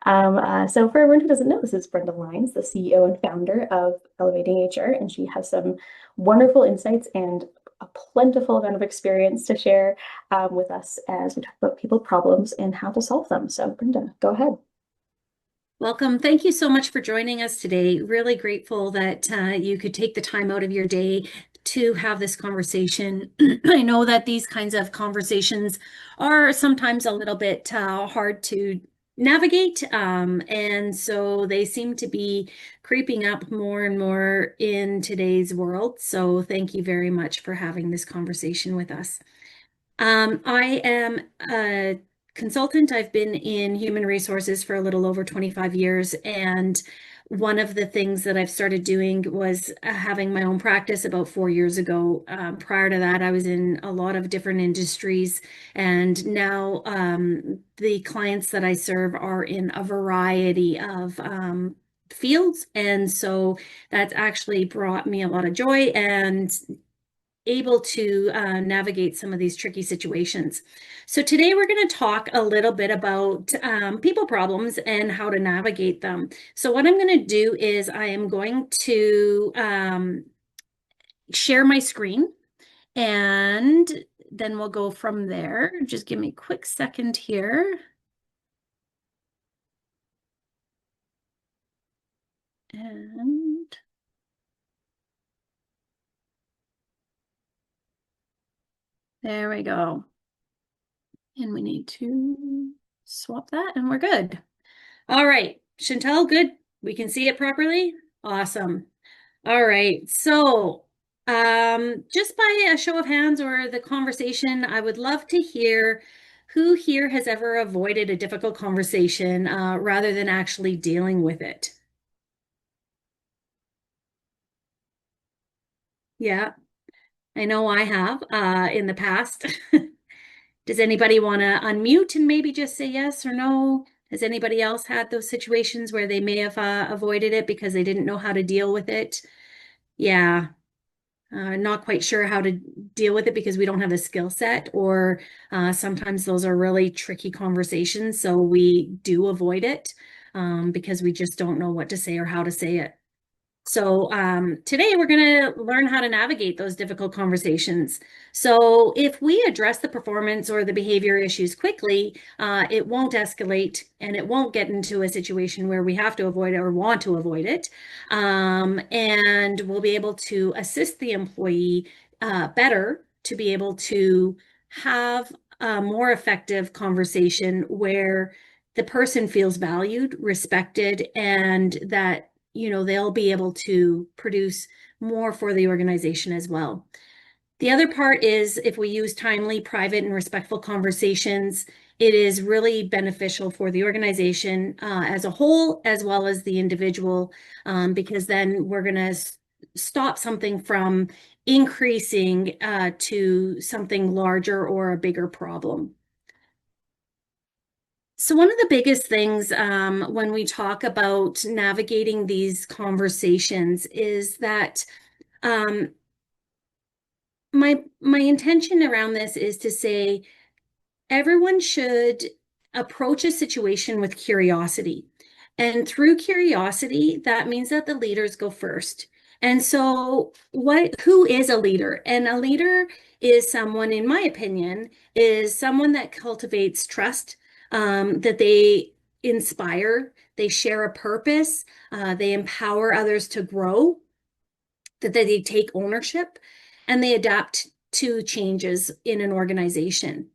So for everyone who doesn't know, this is Brenda Lynes, the CEO and founder of Elevating HR, and she has some wonderful insights and a plentiful amount of experience to share with us as we talk about people problems and how to solve them. So Brenda, go ahead. Welcome. Thank you so much for joining us today. Really grateful that you could take the time out of your day to have this conversation. I know that these kinds of conversations are sometimes a little bit hard to navigate, and so they seem to be creeping up more and more in today's world. So thank you very much for having this conversation with us. I am a consultant. I've been in human resources for a little over 25 years. And one of the things that I've started doing was having my own practice about 4 years ago. Prior to that, I was in a lot of different industries. And now the clients that I serve are in a variety of fields. And so that's actually brought me a lot of joy and able to navigate some of these tricky situations. So today we're going to talk a little bit about people problems and how to navigate them. So what I'm going to do is I am going to share my screen and then we'll go from there. Just give me a quick second here. And there we go. And we need to swap that and we're good. All right, Chantel, good. We can see it properly. Awesome. All right. So, just by a show of hands or the conversation, I would love to hear who here has ever avoided a difficult conversation rather than actually dealing with it. Yeah, I know I have in the past. Does anybody want to unmute and maybe just say yes or no? Has anybody else had those situations where they may have avoided it because they didn't know how to deal with it? Yeah, not quite sure how to deal with it because we don't have a skill set, or sometimes those are really tricky conversations. So we do avoid it because we just don't know what to say or how to say it. So today we're going to learn how to navigate those difficult conversations. So if we address the performance or the behavior issues quickly, it won't escalate and it won't get into a situation where we have to avoid it or want to avoid it. And we'll be able to assist the employee better to be able to have a more effective conversation where the person feels valued, respected, and that they'll be able to produce more for the organization as well. The other part is if we use timely, private, and respectful conversations, it is really beneficial for the organization as a whole, as well as the individual, because then we're going to stop something from increasing to something larger or a bigger problem. So one of the biggest things when we talk about navigating these conversations is that um, my intention around this is to say everyone should approach a situation with curiosity. And through curiosity, that means that the leaders go first. And so who is a leader? And a leader is someone, in my opinion, is someone that cultivates trust, that they inspire, they share a purpose, they empower others to grow, that they take ownership, and they adapt to changes in an organization.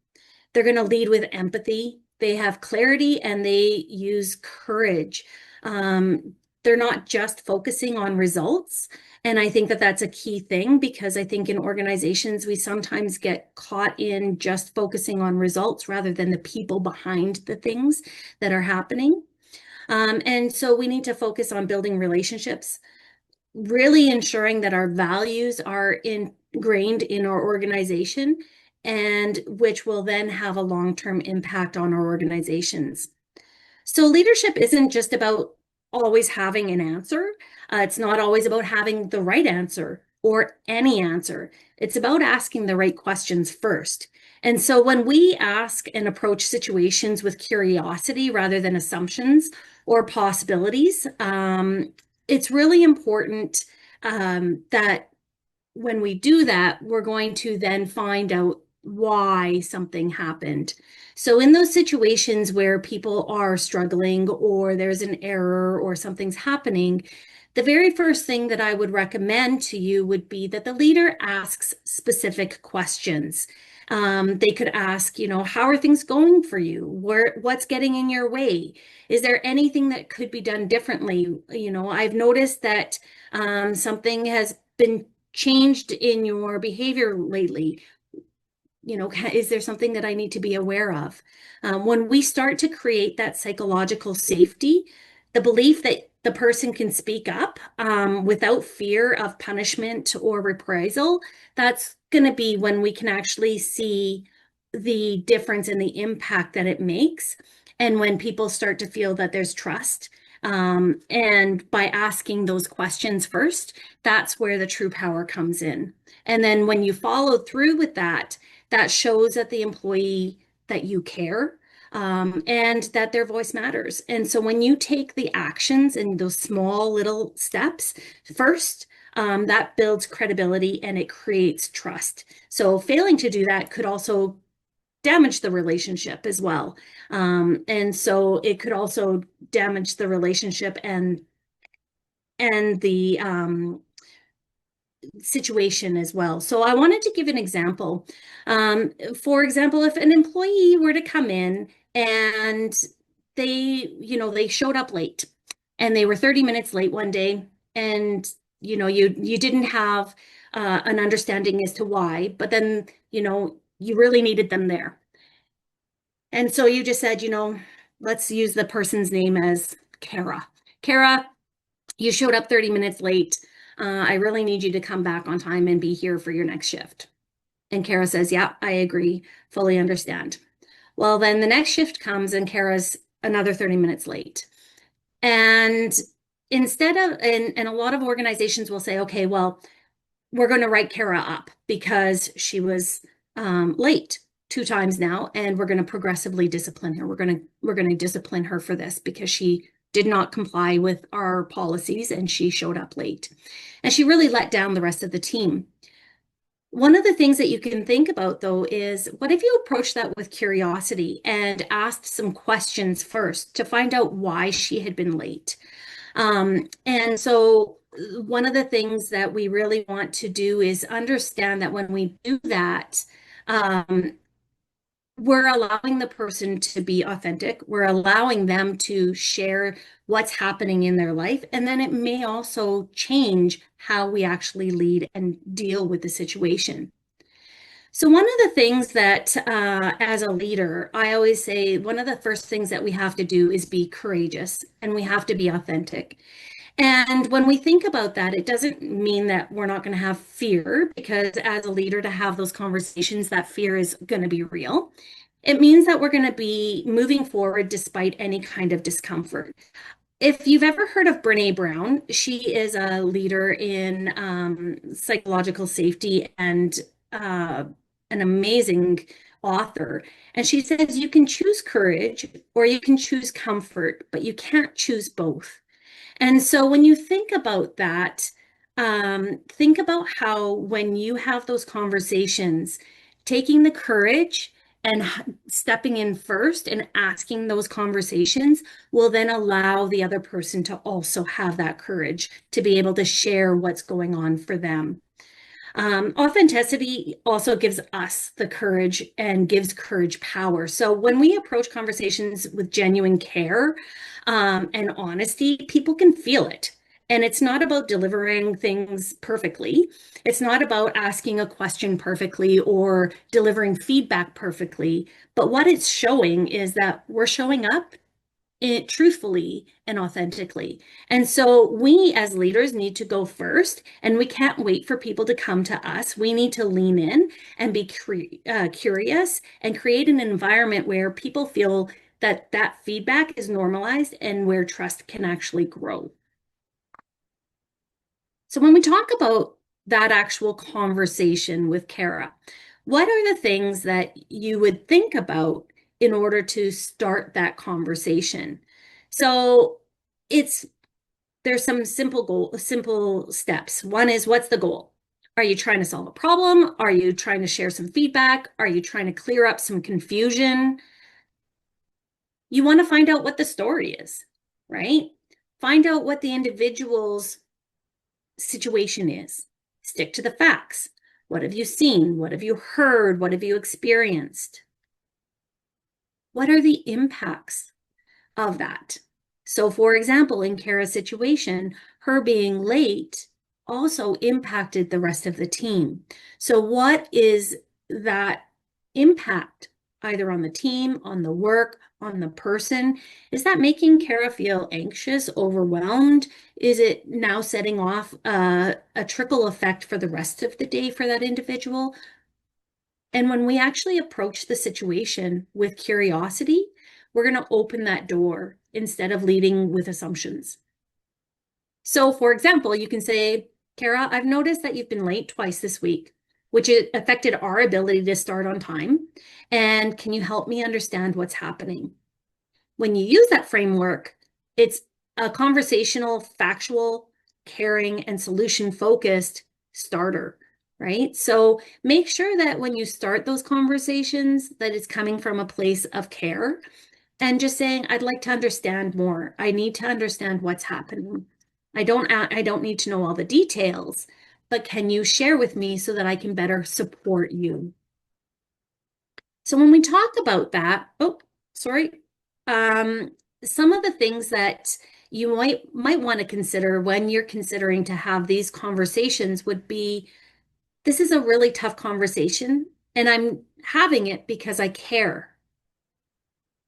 They're going to lead with empathy. They have clarity and they use courage. They're not just focusing on results. And I think that that's a key thing because I think in organizations, we sometimes get caught in just focusing on results rather than the people behind the things that are happening. And so we need to focus on building relationships, really ensuring that our values are ingrained in our organization, and which will then have a long-term impact on our organizations. So leadership isn't just about always having an answer. It's not always about having the right answer or any answer. It's about asking the right questions first. And so when we ask and approach situations with curiosity rather than assumptions or possibilities, it's really important that when we do that, we're going to then find out why something happened. So, in those situations where people are struggling or there's an error or something's happening, the very first thing that I would recommend to you would be that the leader asks specific questions. They could ask, how are things going for you? What's getting in your way? Is there anything that could be done differently? I've noticed that something has been changed in your behavior lately. Is there something that I need to be aware of? When we start to create that psychological safety, the belief that the person can speak up without fear of punishment or reprisal, that's going to be when we can actually see the difference and the impact that it makes. And when people start to feel that there's trust. And by asking those questions first, that's where the true power comes in. And then when you follow through with that, that shows that the employee that you care and that their voice matters. And so when you take the actions and those small little steps first, that builds credibility and it creates trust. So failing to do that could also damage the relationship as well. And so it could also damage the relationship and the situation as well. So I wanted to give an example. For example, if an employee were to come in and they showed up late and they were 30 minutes late one day and you didn't have an understanding as to why, but then you really needed them there. And so you just said, let's use the person's name as Kara. Kara, you showed up 30 minutes late. I really need you to come back on time and be here for your next shift. And Kara says, yeah, I agree, fully understand. Well, then the next shift comes and Kara's another 30 minutes late. And and a lot of organizations will say, okay, well, we're going to write Kara up because she was late 2 times now, and we're going to progressively discipline her. We're going to discipline her for this because she did not comply with our policies and she showed up late. And she really let down the rest of the team. One of the things that you can think about, though, is what if you approached that with curiosity and asked some questions first to find out why she had been late? And so one of the things that we really want to do is understand that when we do that, we're allowing the person to be authentic. We're allowing them to share what's happening in their life. And then it may also change how we actually lead and deal with the situation. So one of the things that as a leader, I always say one of the first things that we have to do is be courageous and we have to be authentic. And when we think about that, it doesn't mean that we're not going to have fear, because as a leader, to have those conversations, that fear is going to be real. It means that we're going to be moving forward despite any kind of discomfort. If you've ever heard of Brene Brown, she is a leader in psychological safety and an amazing author. And she says you can choose courage or you can choose comfort, but you can't choose both. And so when you think about that, think about how when you have those conversations, taking the courage and stepping in first and asking those conversations will then allow the other person to also have that courage to be able to share what's going on for them. Authenticity also gives us the courage and gives courage power. So when we approach conversations with genuine care and honesty, people can feel it. And it's not about delivering things perfectly. It's not about asking a question perfectly or delivering feedback perfectly. But what it's showing is that we're showing up truthfully and authentically. And so we as leaders need to go first, and we can't wait for people to come to us. We need to lean in and be curious and create an environment where people feel that that feedback is normalized and where trust can actually grow. So when we talk about that actual conversation with Kara, What are the things that you would think about in order to start that conversation? So it's there's some simple steps. One is, what's the goal? Are you trying to solve a problem? Are you trying to share some feedback? Are you trying to clear up some confusion? You want to find out what the story is, right? Find out what the individual's situation is. Stick to the facts. What have you seen? What have you heard? What have you experienced? What are the impacts of that? So, for example, in Kara's situation, her being late also impacted the rest of the team. So, what is that impact either on the team, on the work, on the person? Is that making Kara feel anxious, overwhelmed? Is it now setting off a trickle effect for the rest of the day for that individual? And when we actually approach the situation with curiosity, we're going to open that door instead of leading with assumptions. So, for example, you can say, Kara, I've noticed that you've been late twice this week, which affected our ability to start on time. And can you help me understand what's happening? When you use that framework, it's a conversational, factual, caring, and solution focused starter, right? So make sure that when you start those conversations, that it's coming from a place of care and just saying, I'd like to understand more. I need to understand what's happening. I don't need to know all the details, but can you share with me so that I can better support you? So when we talk about that, oh, sorry, some of the things that you might want to consider when you're considering to have these conversations would be, this is a really tough conversation, and I'm having it because I care.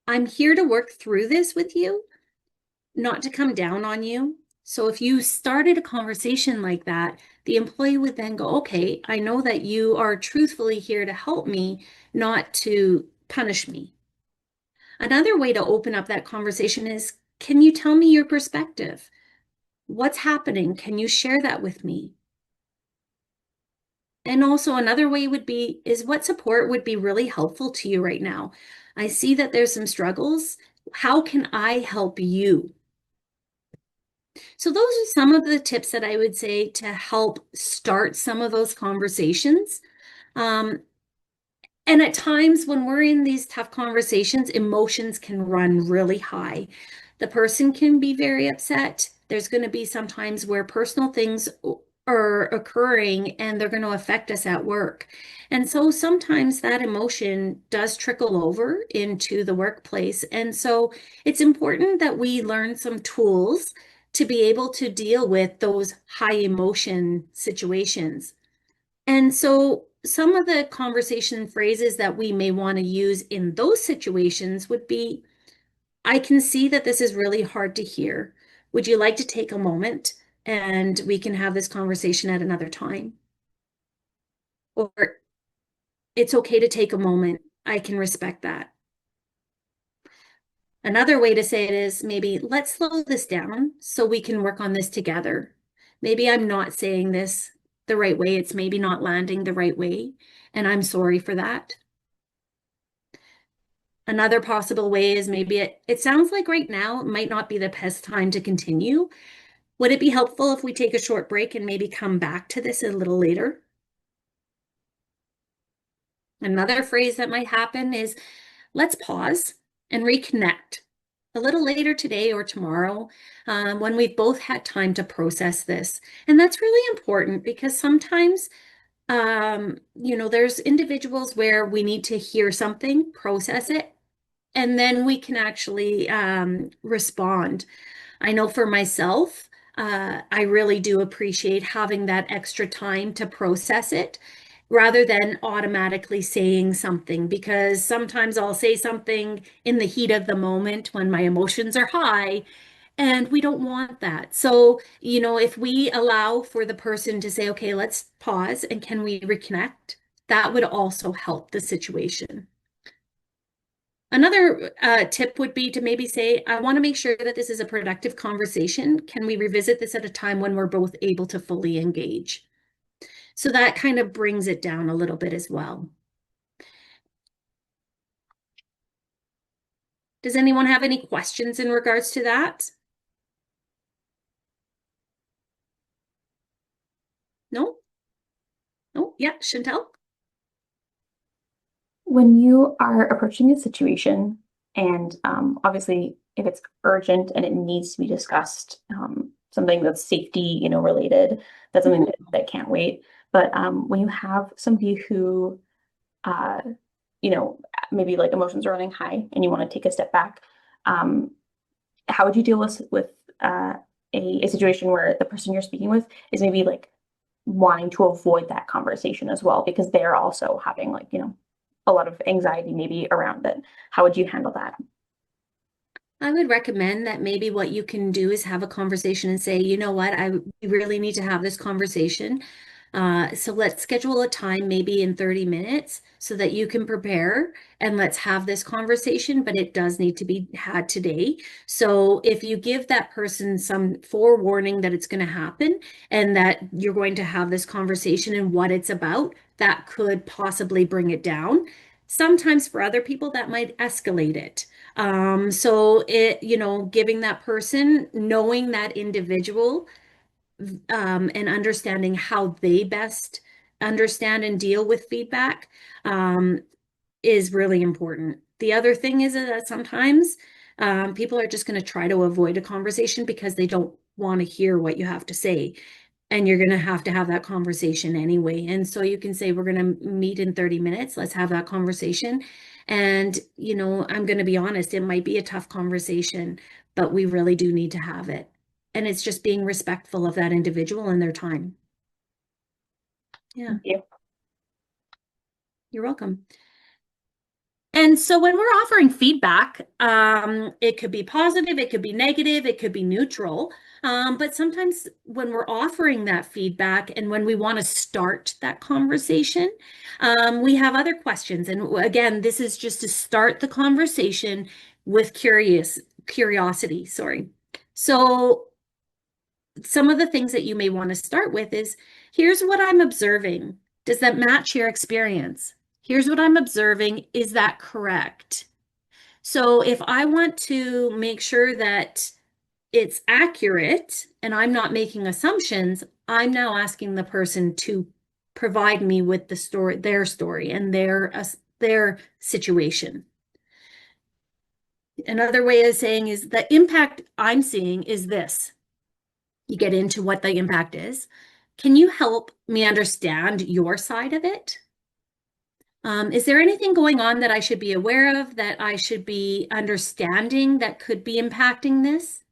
I'm here to work through this with you, not to come down on you. So if you started a conversation like that, the employee would then go, okay, I know that you are truthfully here to help me, not to punish me. Another way to open up that conversation is, can you tell me your perspective? What's happening? Can you share that with me? And also another way would be, is what support would be really helpful to you right now? I see that there's some struggles. How can I help you? So those are some of the tips that I would say to help start some of those conversations. Um, and at times when we're in these tough conversations, emotions can run really high. The person can be very upset. There's going to be some times where personal things are occurring and they're going to affect us at work. And so sometimes that emotion does trickle over into the workplace. And so it's important that we learn some tools to be able to deal with those high emotion situations. And so some of the conversation phrases that we may want to use in those situations would be, I can see that this is really hard to hear. Would you like to take a moment and we can have this conversation at another time? Or it's okay to take a moment. I can respect that. Another way to say it is maybe let's slow this down so we can work on this together. Maybe I'm not saying this the right way. It's maybe not landing the right way, and I'm sorry for that. Another possible way is maybe it sounds like right now it might not be the best time to continue. Would it be helpful if we take a short break and maybe come back to this a little later? Another phrase that might happen is let's pause and reconnect a little later today or tomorrow when we've both had time to process this. And that's really important because sometimes, there's individuals where we need to hear something, process it, and then we can actually respond. I know for myself, I really do appreciate having that extra time to process it rather than automatically saying something, because sometimes I'll say something in the heat of the moment when my emotions are high, and we don't want that. So, if we allow for the person to say, okay, let's pause and can we reconnect, that would also help the situation. Another tip would be to maybe say, I want to make sure that this is a productive conversation. Can we revisit this at a time when we're both able to fully engage? So that kind of brings it down a little bit as well. Does anyone have any questions in regards to that? No? No? Yeah, Chantel? When you are approaching a situation, and obviously, if it's urgent and it needs to be discussed, something that's safety, related, that's something that can't wait. But when you have somebody who, uh, you know, maybe like emotions are running high and you want to take a step back, um, how would you deal with a situation where the person you're speaking with is maybe like wanting to avoid that conversation as well because they're also having like, a lot of anxiety maybe around it. How would you handle that? I would recommend that maybe what you can do is have a conversation and say, you know what, we really need to have this conversation. So let's schedule a time maybe in 30 minutes so that you can prepare and let's have this conversation, but it does need to be had today. So if you give that person some forewarning that it's going to happen and that you're going to have this conversation and what it's about, that could possibly bring it down. Sometimes for other people, that might escalate it. So giving that person, knowing that individual, and understanding how they best understand and deal with feedback, is really important. The other thing is that sometimes people are just going to try to avoid a conversation because they don't want to hear what you have to say. And you're going to have that conversation anyway. And so you can say, we're going to meet in 30 minutes. Let's have that conversation. And, I'm going to be honest, it might be a tough conversation, but we really do need to have it. And it's just being respectful of that individual and their time. Yeah, Thank you. you're welcome. And so when we're offering feedback, it could be positive, it could be negative, it could be neutral. But sometimes when we're offering that feedback and when we want to start that conversation, we have other questions. And again, this is just to start the conversation with curiosity, sorry. So some of the things that you may want to start with is, here's what I'm observing. Does that match your experience? Here's what I'm observing. Is that correct? So if I want to make sure that it's accurate and I'm not making assumptions, I'm now asking the person to provide me with their story and their situation. Another way of saying is the impact I'm seeing is this. You get into what the impact is. Can you help me understand your side of it? Is there anything going on that I should be aware of, that I should be understanding that could be impacting this?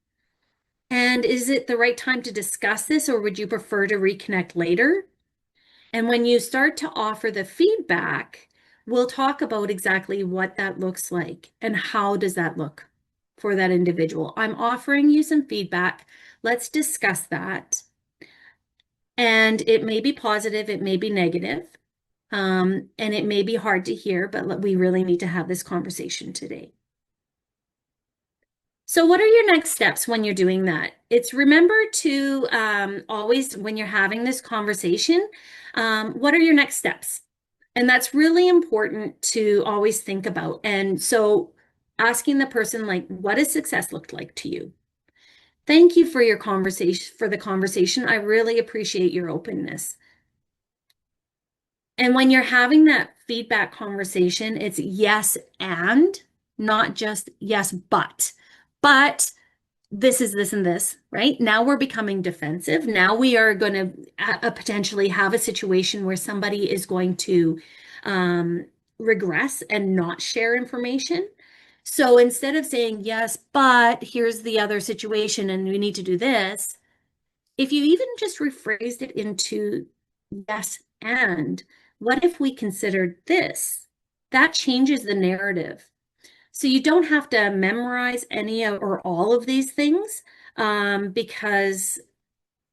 And is it the right time to discuss this, or would you prefer to reconnect later? And when you start to offer the feedback, we'll talk about exactly what that looks like and how does that look for that individual. I'm offering you some feedback. Let's discuss that. And it may be positive, it may be negative, and it may be hard to hear, but we really need to have this conversation today. So what are your next steps when you're doing that? It's remember to always, when you're having this conversation, what are your next steps? And that's really important to always think about. And so asking the person, like, what does success look like to you? Thank you for your conversation, for the conversation. I really appreciate your openness. And when you're having that feedback conversation, it's yes and, not just yes, but. But this is this and this, right? Now we're becoming defensive. Now we are going to potentially have a situation where somebody is going to regress and not share information. So instead of saying, yes, but here's the other situation and we need to do this, if you even just rephrased it into yes, and what if we considered this? That changes the narrative. So you don't have to memorize any or all of these things, because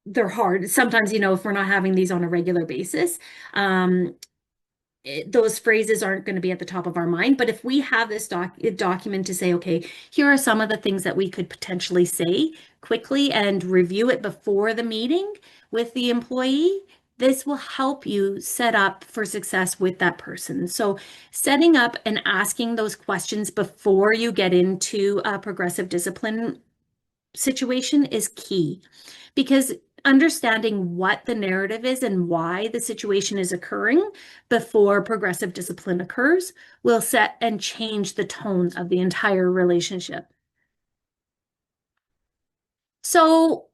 they're hard. Sometimes, if we're not having these on a regular basis, those phrases aren't going to be at the top of our mind. But if we have this document to say, okay, here are some of the things that we could potentially say quickly and review it before the meeting with the employee, this will help you set up for success with that person. So setting up and asking those questions before you get into a progressive discipline situation is key, because understanding what the narrative is and why the situation is occurring before progressive discipline occurs will set and change the tone of the entire relationship. So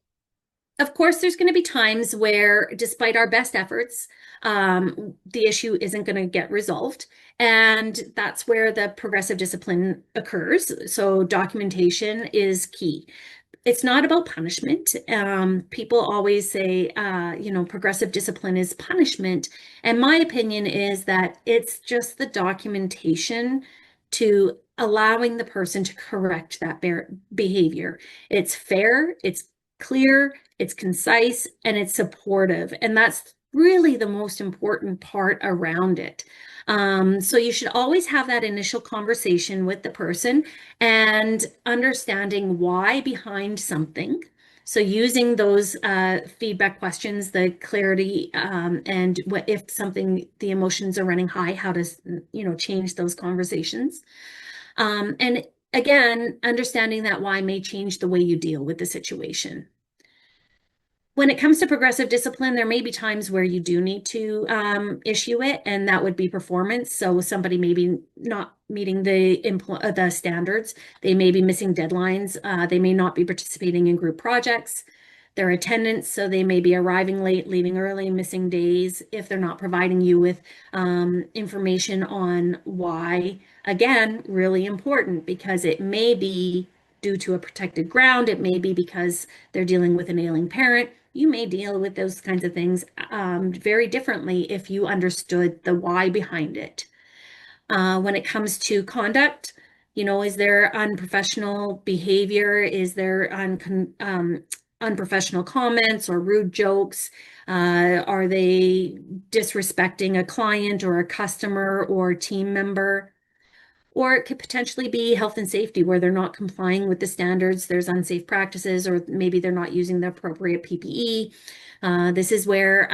of course, there's going to be times where, despite our best efforts, the issue isn't going to get resolved. And that's where the progressive discipline occurs. So documentation is key. It's not about punishment. People always say, progressive discipline is punishment. And my opinion is that it's just the documentation to allowing the person to correct that behavior. It's fair, it's clear, it's concise, and it's supportive. And that's really the most important part around it. So you should always have that initial conversation with the person and understanding why behind something. So using those feedback questions, the clarity, and what if something, the emotions are running high, how does, change those conversations. And again, understanding that why may change the way you deal with the situation. When it comes to progressive discipline, there may be times where you do need to issue it, and that would be performance. So somebody may be not meeting the standards. They may be missing deadlines. They may not be participating in group projects. Their attendance, so they may be arriving late, leaving early, missing days if they're not providing you with information on why. Again, really important, because it may be due to a protected ground. It may be because they're dealing with an ailing parent. You may deal with those kinds of things very differently if you understood the why behind it. When it comes to conduct, is there unprofessional behavior? Is there unprofessional comments or rude jokes? Are they disrespecting a client or a customer or team member? Or it could potentially be health and safety, where they're not complying with the standards, there's unsafe practices, or maybe they're not using the appropriate PPE. This is where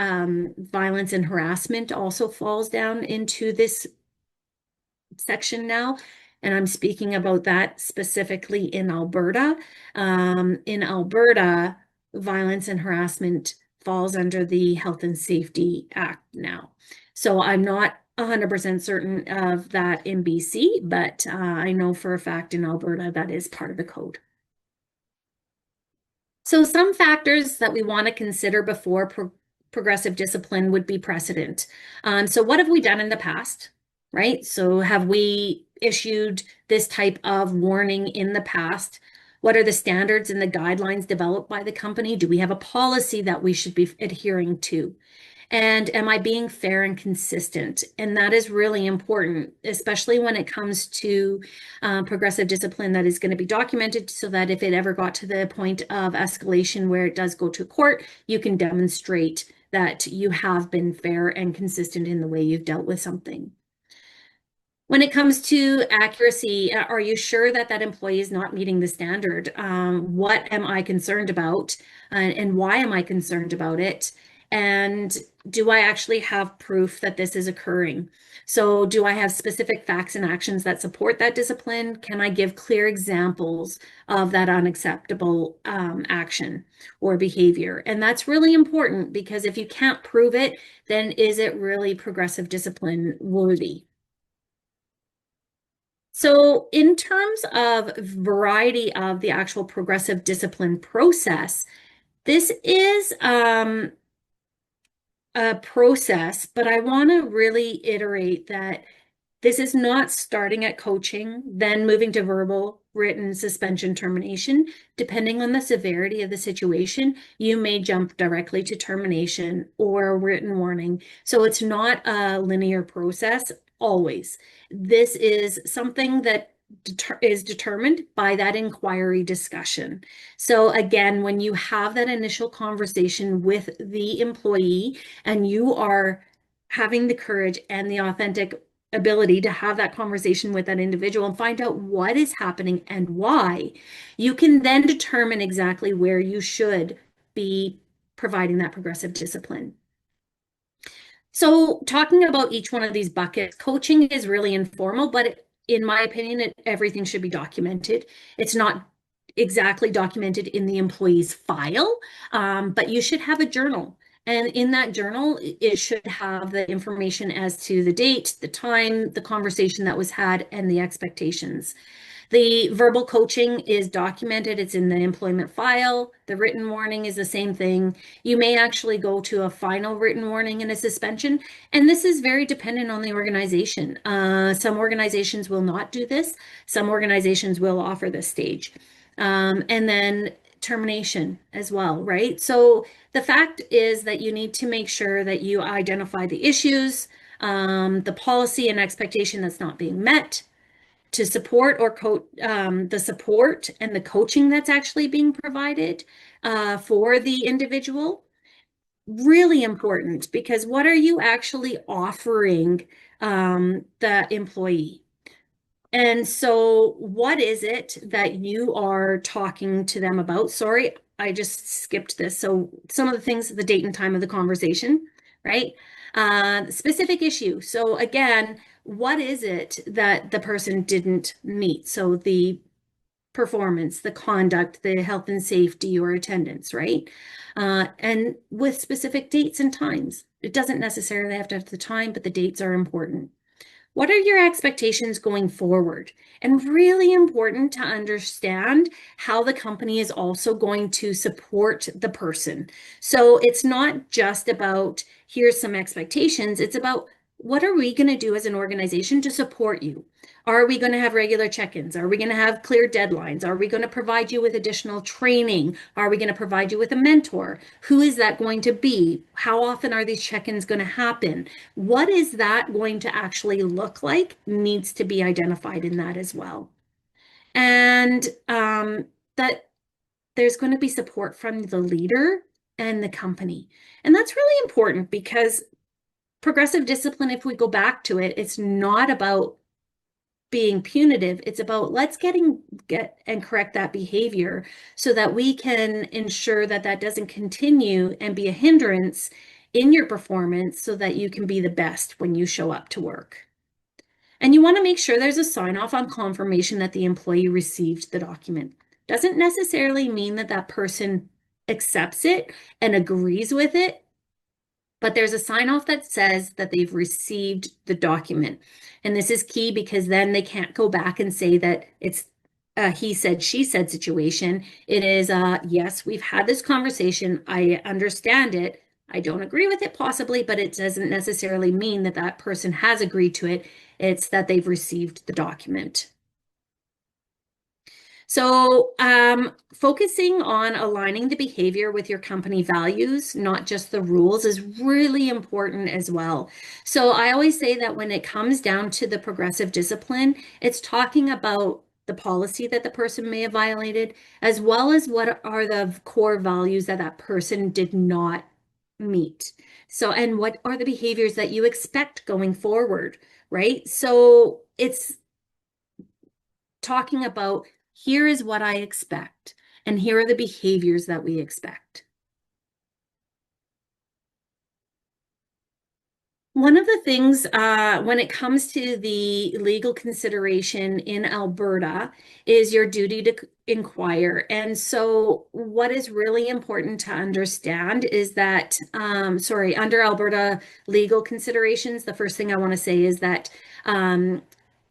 violence and harassment also falls down into this section now. And I'm speaking about that specifically in Alberta. In Alberta, violence and harassment falls under the Health and Safety Act now. So I'm not 100% certain of that in BC, but I know for a fact in Alberta that is part of the code. So some factors that we want to consider before progressive discipline would be precedent. So what have we done in the past, right? So have we issued this type of warning in the past? What are the standards and the guidelines developed by the company? Do we have a policy that we should be adhering to? And am I being fair and consistent? And that is really important, especially when it comes to progressive discipline that is going to be documented, so that if it ever got to the point of escalation where it does go to court, you can demonstrate that you have been fair and consistent in the way you've dealt with something. When it comes to accuracy, are you sure that that employee is not meeting the standard? What am I concerned about, and why am I concerned about it? And do I actually have proof that this is occurring? So do I have specific facts and actions that support that discipline? Can I give clear examples of that unacceptable action or behavior? And that's really important, because if you can't prove it, then is it really progressive discipline worthy? So in terms of variety of the actual progressive discipline process, this is a process, but I want to really iterate that this is not starting at coaching, then moving to verbal, written, suspension, termination. Depending on the severity of the situation, you may jump directly to termination or written warning. So it's not a linear process always. This is something that is determined by that inquiry discussion. So again, when you have that initial conversation with the employee and you are having the courage and the authentic ability to have that conversation with that individual and find out what is happening and why, you can then determine exactly where you should be providing that progressive discipline. So talking about each one of these buckets, coaching is really informal, but in my opinion, everything should be documented. It's not exactly documented in the employee's file, but you should have a journal. And in that journal, it should have the information as to the date, the time, the conversation that was had, and the expectations. The verbal coaching is documented. It's in the employment file. The written warning is the same thing. You may actually go to a final written warning and a suspension. And this is very dependent on the organization. Some organizations will not do this. Some organizations will offer this stage. And then termination as well, right? So the fact is that you need to make sure that you identify the issues, the policy and expectation that's not being met, to support or the support and the coaching that's actually being provided for the individual. Really important, because what are you actually offering the employee? And so what is it that you are talking to them about? Sorry, I just skipped this. So some of the things, the date and time of the conversation, right? Specific issue. So again, what is it that the person didn't meet? So the performance, the conduct, the health and safety or attendance, right? And with specific dates and times. It doesn't necessarily have to have the time, but the dates are important. What are your expectations going forward? And really important to understand how the company is also going to support the person. So it's not just about here's some expectations, it's about what are we going to do as an organization to support you? Are we going to have regular check-ins? Are we going to have clear deadlines? Are we going to provide you with additional training? Are we going to provide you with a mentor? Who is that going to be? How often are these check-ins going to happen? What is that going to actually look like needs to be identified in that as well. And that there's going to be support from the leader and the company. And that's really important, because progressive discipline, if we go back to it, it's not about being punitive. It's about let's get and correct that behavior so that we can ensure that that doesn't continue and be a hindrance in your performance, so that you can be the best when you show up to work. And you want to make sure there's a sign off on confirmation that the employee received the document. Doesn't necessarily mean that that person accepts it and agrees with it, but there's a sign off that says that they've received the document. And this is key, because then they can't go back and say that it's a he said, she said situation. It is, yes, we've had this conversation. I understand it. I don't agree with it possibly, but it doesn't necessarily mean that that person has agreed to it. It's that they've received the document. So focusing on aligning the behavior with your company values, not just the rules, is really important as well. So I always say that when it comes down to the progressive discipline, it's talking about the policy that the person may have violated, as well as what are the core values that that person did not meet. So, and what are the behaviors that you expect going forward, right? So it's talking about here is what I expect, and here are the behaviors that we expect. One of the things when it comes to the legal consideration in Alberta is your duty to inquire. And so what is really important to understand is that, under Alberta legal considerations, the first thing I want to say is that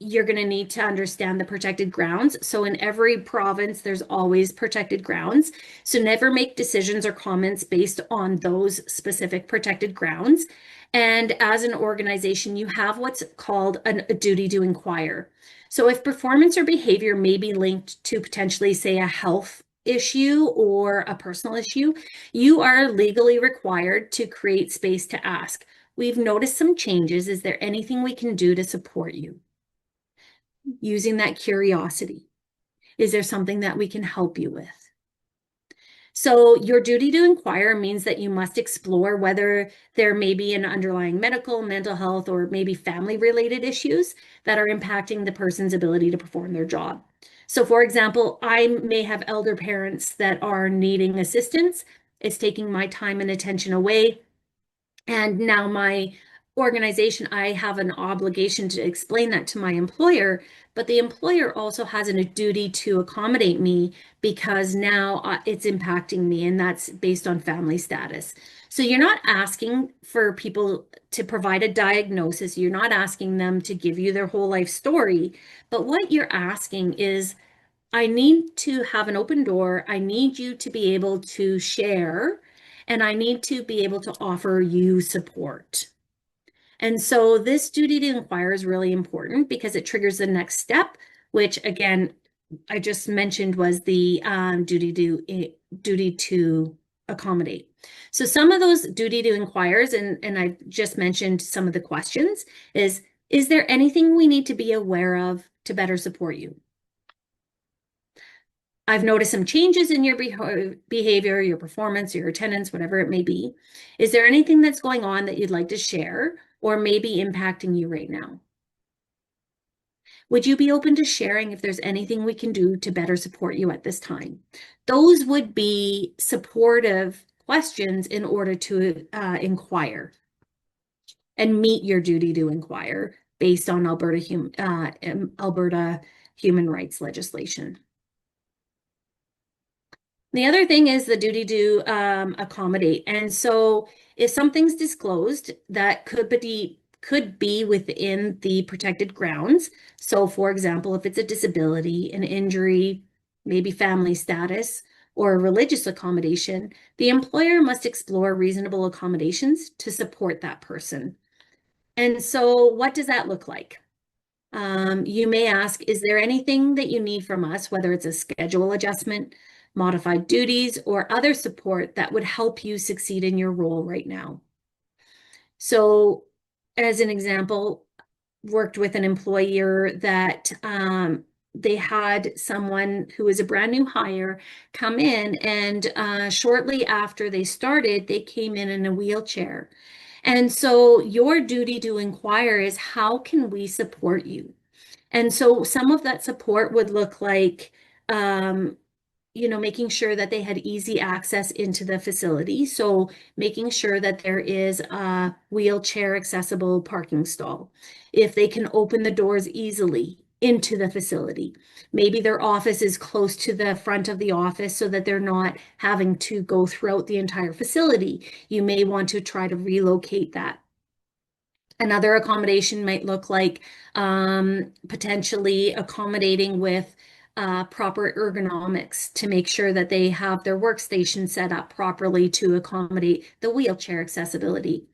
you're going to need to understand the protected grounds. So in every province, there's always protected grounds. So never make decisions or comments based on those specific protected grounds. And as an organization, you have what's called a duty to inquire. So if performance or behavior may be linked to potentially, say, a health issue or a personal issue, you are legally required to create space to ask. We've noticed some changes. Is there anything we can do to support you? Using that curiosity. Is there something that we can help you with? So your duty to inquire means that you must explore whether there may be an underlying medical, mental health, or maybe family-related issues that are impacting the person's ability to perform their job. So for example, I may have elder parents that are needing assistance. It's taking my time and attention away. And now my organization, I have an obligation to explain that to my employer, but the employer also has a duty to accommodate me because now it's impacting me, and that's based on family status. So you're not asking for people to provide a diagnosis, you're not asking them to give you their whole life story, but what you're asking is, I need to have an open door. I need you to be able to share, and I need to be able to offer you support. And so this duty to inquire is really important because it triggers the next step, which again, I just mentioned was the duty to accommodate. So some of those duty to inquires, and I've just mentioned some of the questions, is there anything we need to be aware of to better support you? I've noticed some changes in your behavior, your performance, your attendance, whatever it may be. Is there anything that's going on that you'd like to share or maybe impacting you right now? Would you be open to sharing if there's anything we can do to better support you at this time? Those would be supportive questions in order to inquire and meet your duty to inquire based on Alberta human rights legislation. The other thing is the duty to accommodate. And so if something's disclosed that could be within the protected grounds. So for example, if it's a disability, an injury, maybe family status, or a religious accommodation, the employer must explore reasonable accommodations to support that person. And so what does that look like? You may ask, is there anything that you need from us, whether it's a schedule adjustment, modified duties, or other support that would help you succeed in your role right now? So as an example, worked with an employer that they had someone who was a brand new hire come in, and shortly after they started, they came in a wheelchair. And so your duty to inquire is, how can we support you? And so some of that support would look like, making sure that they had easy access into the facility. So making sure that there is a wheelchair accessible parking stall. If they can open the doors easily into the facility. Maybe their office is close to the front of the office so that they're not having to go throughout the entire facility. You may want to try to relocate that. Another accommodation might look like potentially accommodating with proper ergonomics to make sure that they have their workstation set up properly to accommodate the wheelchair accessibility,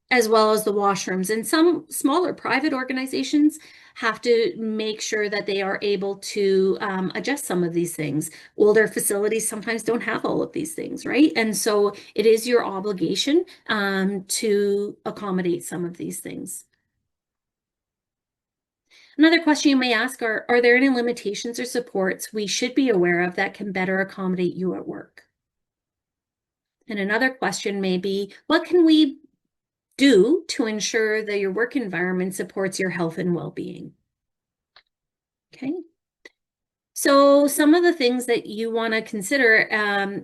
as well as the washrooms. And some smaller private organizations have to make sure that they are able to adjust some of these things. Older facilities sometimes don't have all of these things, right? And so it is your obligation to accommodate some of these things. Another question you may ask are there any limitations or supports we should be aware of that can better accommodate you at work? And another question may be, what can we do to ensure that your work environment supports your health and well-being? Okay. So some of the things that you want to consider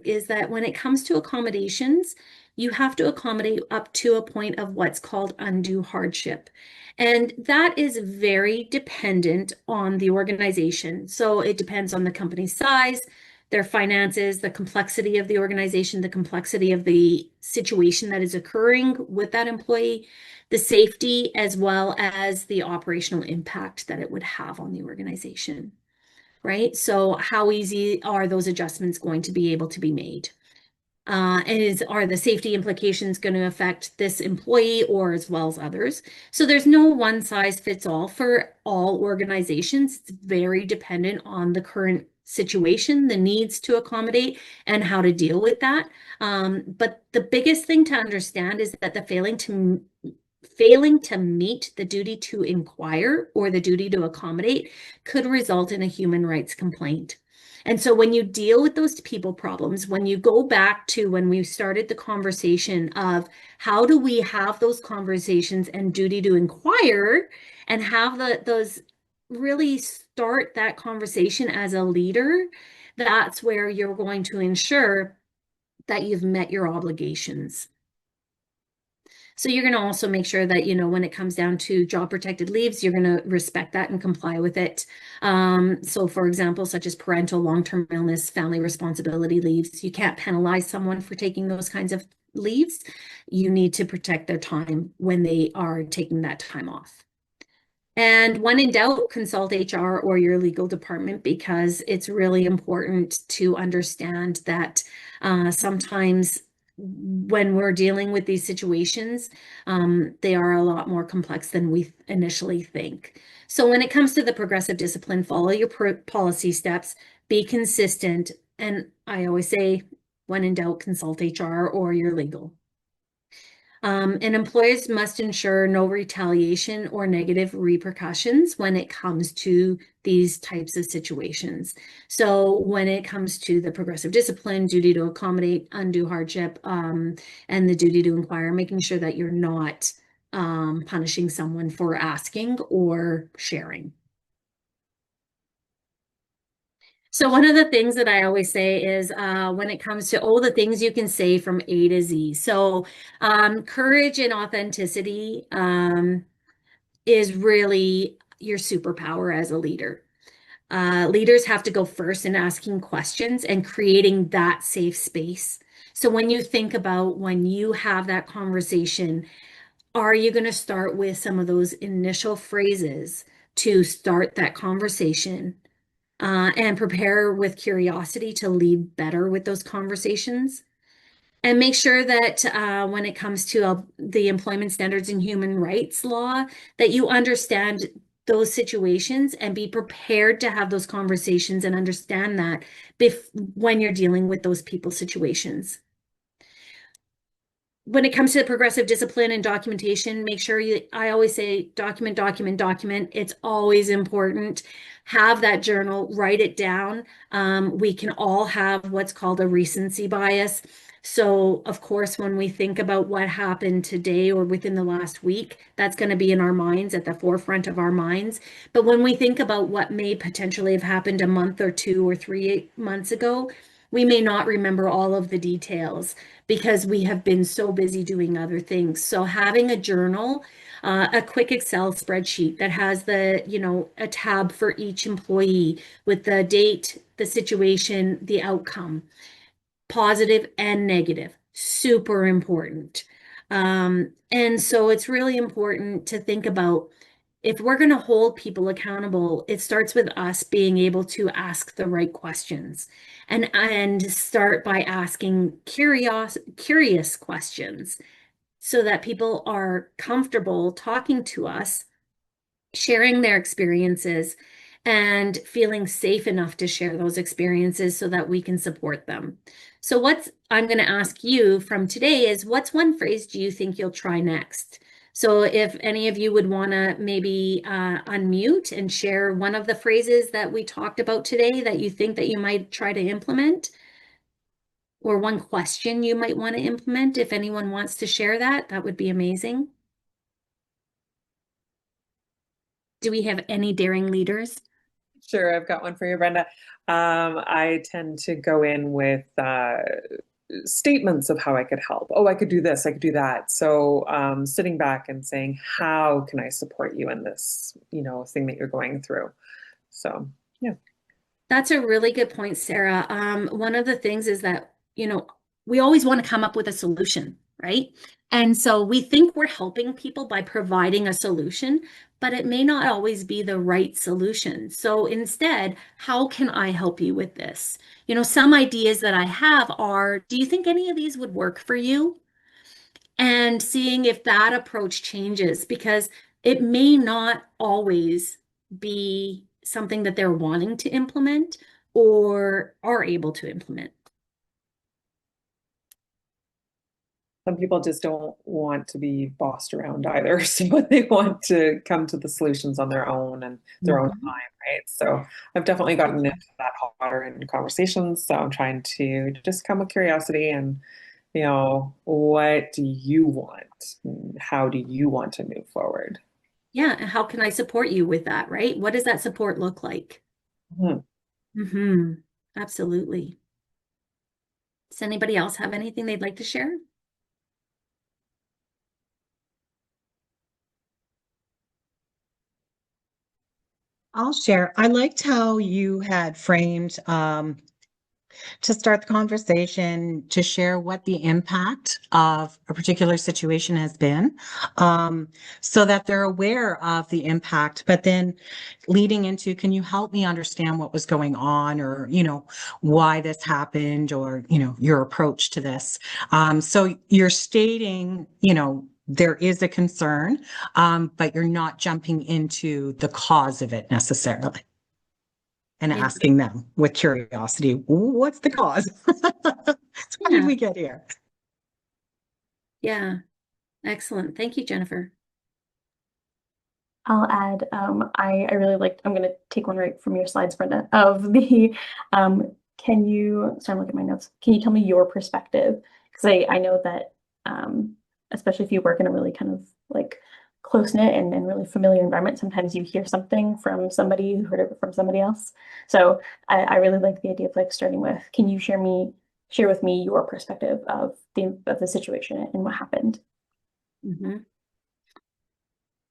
is that when it comes to accommodations, you have to accommodate up to a point of what's called undue hardship. And that is very dependent on the organization. So it depends on the company's size, their finances, the complexity of the organization, the complexity of the situation that is occurring with that employee, the safety, as well as the operational impact that it would have on the organization. Right? So how easy are those adjustments going to be able to be made? Are the safety implications going to affect this employee or as well as others? So there's no one size fits all for all organizations. It's very dependent on the current situation, the needs to accommodate, and how to deal with that. But the biggest thing to understand is that the failing to meet the duty to inquire or the duty to accommodate could result in a human rights complaint. And so when you deal with those people problems, when you go back to when we started the conversation of how do we have those conversations and duty to inquire and have those really start that conversation as a leader, that's where you're going to ensure that you've met your obligations. So you're going to also make sure that, when it comes down to job protected leaves, you're going to respect that and comply with it. So for example, such as parental, long-term illness, family responsibility leaves, you can't penalize someone for taking those kinds of leaves. You need to protect their time when they are taking that time off. And when in doubt, consult HR or your legal department, because it's really important to understand that sometimes when we're dealing with these situations, they are a lot more complex than we initially think. So when it comes to the progressive discipline, follow your policy steps, be consistent. And I always say, when in doubt, consult HR or your legal. And employers must ensure no retaliation or negative repercussions when it comes to these types of situations. So when it comes to the progressive discipline, duty to accommodate, undue hardship, and the duty to inquire, making sure that you're not punishing someone for asking or sharing. So one of the things that I always say is when it comes to the things you can say from A to Z. So courage and authenticity is really your superpower as a leader. Leaders have to go first in asking questions and creating that safe space. So when you think about when you have that conversation, are you going to start with some of those initial phrases to start that conversation? And prepare with curiosity to lead better with those conversations. And make sure that when it comes to the employment standards and human rights law, that you understand those situations and be prepared to have those conversations and understand that when you're dealing with those people situations. When it comes to the progressive discipline and documentation, make sure I always say document, document, document. It's always important. Have that journal, write it down. We can all have what's called a recency bias. So, of course, when we think about what happened today or within the last week, that's going to be in our minds, at the forefront of our minds. But when we think about what may potentially have happened a month or 2 or 3 months ago, we may not remember all of the details because we have been so busy doing other things. So having a journal, a quick Excel spreadsheet that has a tab for each employee with the date, the situation, the outcome, positive and negative, super important. And so it's really important to think about, if we're going to hold people accountable, it starts with us being able to ask the right questions and start by asking curious questions so that people are comfortable talking to us, sharing their experiences, and feeling safe enough to share those experiences so that we can support them. So what I'm going to ask you from today is, what's one phrase do you think you'll try next? So if any of you would want to maybe unmute and share one of the phrases that we talked about today that you think that you might try to implement, or one question you might want to implement, if anyone wants to share that, that would be amazing. Do we have any daring leaders? Sure, I've got one for you, Brenda. I tend to go in with statements of how I could help. Oh, I could do this, I could do that. So sitting back and saying, how can I support you in this, thing that you're going through? So yeah. That's a really good point, Sarah. One of the things is that, we always want to come up with a solution, right? And so we think we're helping people by providing a solution, but it may not always be the right solution. So instead, how can I help you with this? Some ideas that I have are, do you think any of these would work for you? And seeing if that approach changes, because it may not always be something that they're wanting to implement or are able to implement. Some people just don't want to be bossed around either. So they want to come to the solutions on their own and their own Mhm. time, right? So I've definitely gotten into that harder in conversations. So I'm trying to just come with curiosity and, what do you want? How do you want to move forward? Yeah, and how can I support you with that, right? What does that support look like? Mhm. Absolutely. Does anybody else have anything they'd like to share? I'll share. I liked how you had framed to start the conversation, to share what the impact of a particular situation has been, so that they're aware of the impact. But then leading into, can you help me understand what was going on, or, why this happened, or, your approach to this. So you're stating, there is a concern, but you're not jumping into the cause of it necessarily. And Yeah. asking them with curiosity, what's the cause? How did we get here? Yeah. Excellent. Thank you, Jennifer. I'll add, I really liked, I'm going to take one right from your slides, Brenda, of the, can you, sorry, I'm looking at my notes. Can you tell me your perspective? Because I know that, especially if you work in a really kind of like close-knit and really familiar environment, sometimes you hear something from somebody who heard it from somebody else. So I really like the idea of like starting with, can you share with me your perspective of the situation and what happened? Mm-hmm.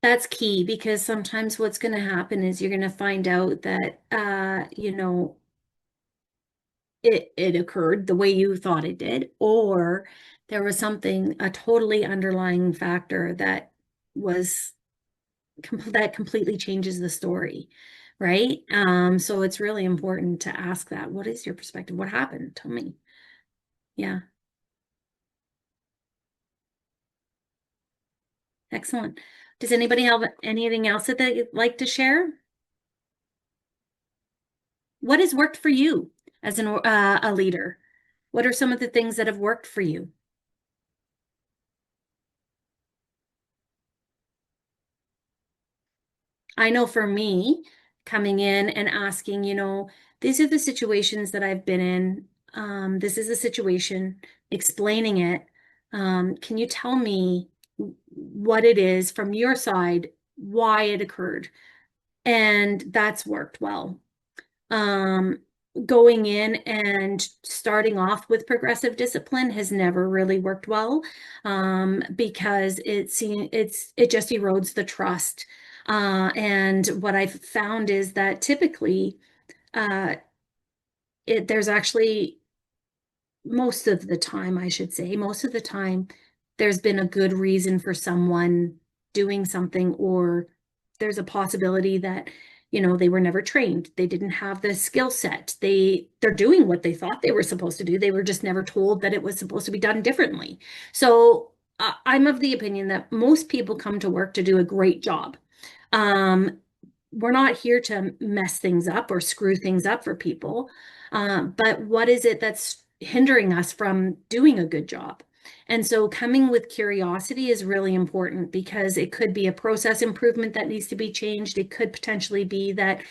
That's key, because sometimes what's going to happen is you're going to find out that, it occurred the way you thought it did, or there was a totally underlying factor that was that completely changes the story, right? So it's really important to ask that. What is your perspective? What happened? Tell me. Yeah. Excellent. Does anybody have anything else that they'd like to share? What has worked for you as a leader? What are some of the things that have worked for you? I know for me, coming in and asking, these are the situations that I've been in. This is the situation, explaining it. Can you tell me what it is from your side, why it occurred? And that's worked well. Going in and starting off with progressive discipline has never really worked well, because it just erodes the trust. And what I've found is that typically, uh, there's actually, most of the time, I should say, most of the time, there's been a good reason for someone doing something, or there's a possibility that, they were never trained. They didn't have the skill set. They're doing what they thought they were supposed to do. They were just never told that it was supposed to be done differently. So I'm of the opinion that most people come to work to do a great job. We're not here to mess things up or screw things up for people. But what is it that's hindering us from doing a good job? And so coming with curiosity is really important, because it could be a process improvement that needs to be changed. It could potentially be that,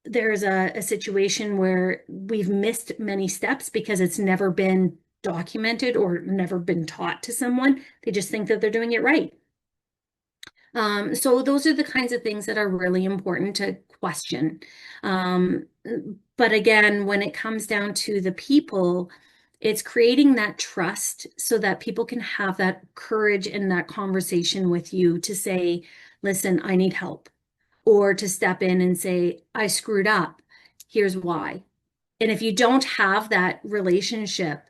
there's a situation where we've missed many steps because it's never been documented or never been taught to someone. They just think that they're doing it right. So those are the kinds of things that are really important to question. But again, when it comes down to the people, it's creating that trust so that people can have that courage and that conversation with you to say, listen, I need help, or to step in and say, I screwed up. Here's why. And if you don't have that relationship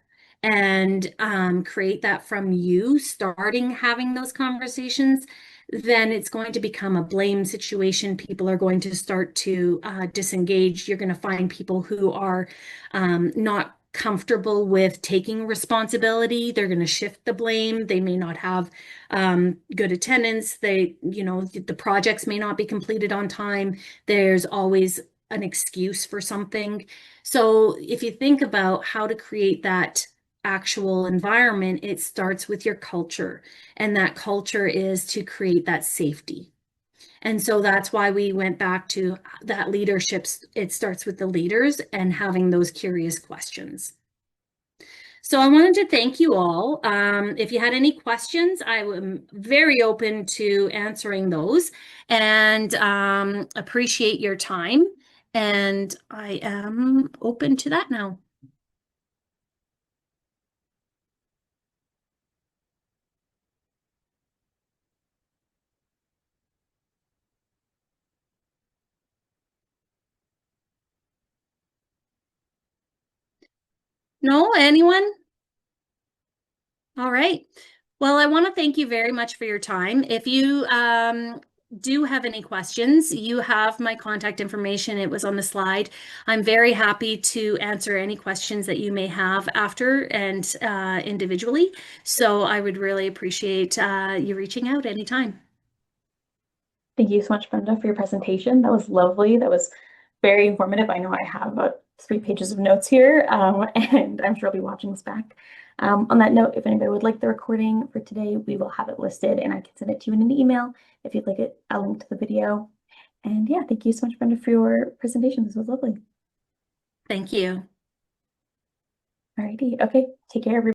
and create that from you starting having those conversations, then it's going to become a blame situation. People are going to start to disengage. You're going to find people who are not comfortable with taking responsibility. They're going to shift the blame. They may not have good attendance. The projects may not be completed on time. There's always an excuse for something. So if you think about how to create that actual environment, it starts with your culture. And that culture is to create that safety. And so that's why we went back to that leadership. It starts with the leaders and having those curious questions. So I wanted to thank you all. If you had any questions, I am very open to answering those, and appreciate your time. And I am open to that now. No, anyone? All right. Well, I want to thank you very much for your time. If you do have any questions, you have my contact information. It was on the slide. I'm very happy to answer any questions that you may have after and individually. So I would really appreciate you reaching out anytime. Thank you so much, Brenda, for your presentation. That was lovely. That was very informative. I know I have about 3 pages of notes here, and I'm sure I'll be watching this back. On that note, if anybody would like the recording for today, we will have it listed and I can send it to you in an email if you'd like it, a link to the video. And yeah, thank you so much, Brenda, for your presentation. This was lovely. Thank you. Alrighty. Okay. Take care, everybody.